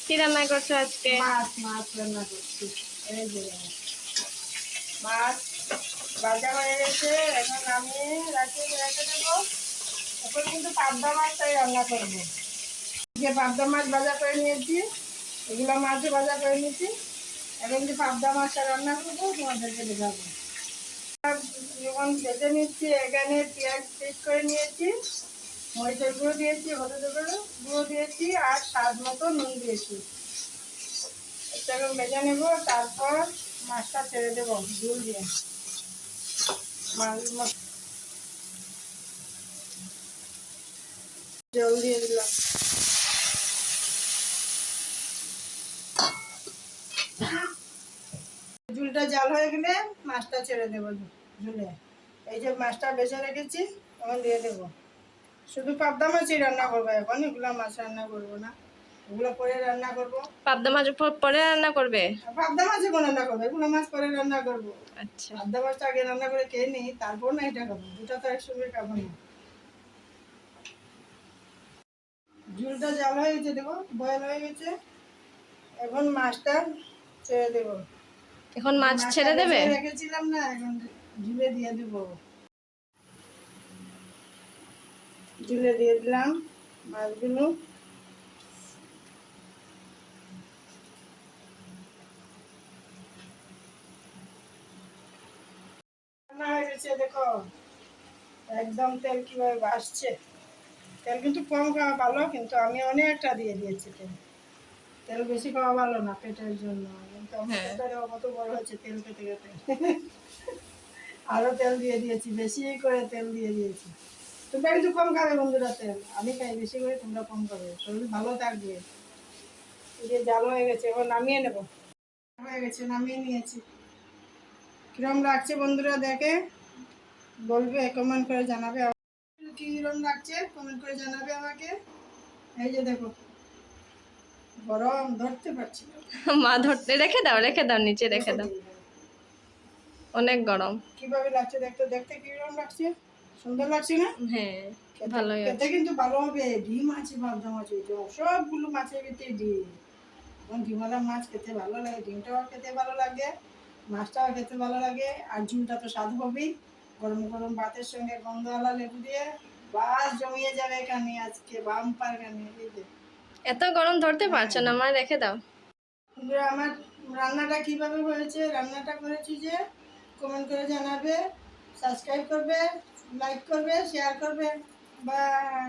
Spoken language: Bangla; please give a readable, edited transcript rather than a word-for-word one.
কি রান্না করছো আজকে? মাছ রান্না করছি। এই যে মাছ ভাজা হয়ে গেছে, এখন আমি রেখে দেবো। এখন কিন্তু পাবদা মাছটাই রান্না করবো। যে পাবদা মাছ ভাজা করে নিয়েছি, এগুলো মাছও ভাজা করে নিয়েছি। এখন যে পাবদা মাছটা রান্না করবো তোমাদেরকে দেখাবো। যখন ভেজে নিচ্ছি, এখানে পেঁয়াজ পেস্ট করে নিয়েছি, মরিচের গুঁড়ো দিয়েছি, হলুদের গুঁড়ো দিয়েছি, আর স্বাদ মতো নুন দিয়েছি। এটা এখন ভেজে নেবো, তারপর মাছটা ছেড়ে দেবো ঝুল দিয়ে। জল দিয়ে দিলাম। ঝুলটা জাল হয়ে গেলে মাছটা ছেড়ে দেবো ঝুলে। এই যে মাছটা ভেজে রেখেছি, এখন দিয়ে দেবো। শুধু পাবদা মাছই রান্না করবো এখন, এগুলো মাছ রান্না করবো না, এগুলো পরে রান্না করবো। পাবদা মাছ পরে রান্না করবে? পাবদা মাছ এখন রান্না করবো, এগুলো মাছ পরে রান্না করবো। আচ্ছা। পাবদা মাছটা আগে রান্না করে খেয়ে নিই, তারপর না এটা খাবো, দুটা তো একসঙ্গে খাবো না। ঝুলটা জাল হয়ে গেছে, দেবো বয়েল হয়ে গেছে। এখন মাছটা ছেড়ে দেবো। এখন মাছ ছেড়ে দেবে? রেখেছিলাম না, এখন ঝুলে দিয়ে দেবো। ঝুলে দিয়ে দিলাম মাছগুলো। রান্না হয়ে গেছে, দেখো একদম তেল কিভাবে ভাসছে। তেল কিন্তু কম খাওয়া ভালো, কিন্তু আমি অনেকটা দিয়ে দিয়েছি তেল। তেল বেশি খাওয়া ভালো না পেটের জন্য, কিন্তু আমার পেটের কত বড় হচ্ছে তেল খেতে খেতে। আরো তেল দিয়ে দিয়েছি, বেশি করে তেল দিয়ে দিয়েছি। তোমরা কিন্তু কম খাবে বন্ধুরা তেল, আমি খাই বেশি করে, তোমরা কম খাবে, শরীর ভালো থাকবে। এই যে জাল হয়ে গেছে, এবার নামিয়ে নেব। হয়ে গেছে, নামিয়ে নিয়েছি। কিরম লাগছে বন্ধুরা দেখে বলবে, কমেন্ট করে জানাবে। কিরম লাগছে কমেন্ট করে জানাবে আমাকে। এই যে দেখো, গরম ধরতে পারছি না। মা ধরতে রেখে দাও, রেখে দাও, নিচে রেখে দাও, অনেক গরম। কিভাবে লাগছে দেখতে, দেখতে কিরকম লাগছে, সুন্দর লাগছে না? হ্যাঁ, ভালোই খেতে আছে। কিন্তু ভালো হবে। ডিম আছে, পাবদা মাছ, সবগুলো মাছের ভিতরে ডিম। এবং ডিমওয়ালা মাছ খেতে ভালো লাগে, ডিমটাও খেতে ভালো লাগে, মাছটাও খেতে ভালো লাগে। আর ঝুলটা তো স্বাদ হবেই, গরম গরম ভাতের সঙ্গে গন্ধওয়ালা লেবু দিয়ে বাস জমিয়ে যাবে এখানে আজকে বাম্পার গানে। এই যে এত গরম ধরতে পারছো না মা, রেখে দাও। আমার রান্নাটা কিভাবে হয়েছে, রান্নাটা করেছি যে কমেন্ট করে জানাবে, সাবস্ক্রাইব করবে, লাইক করবে, শেয়ার করবে। বাই।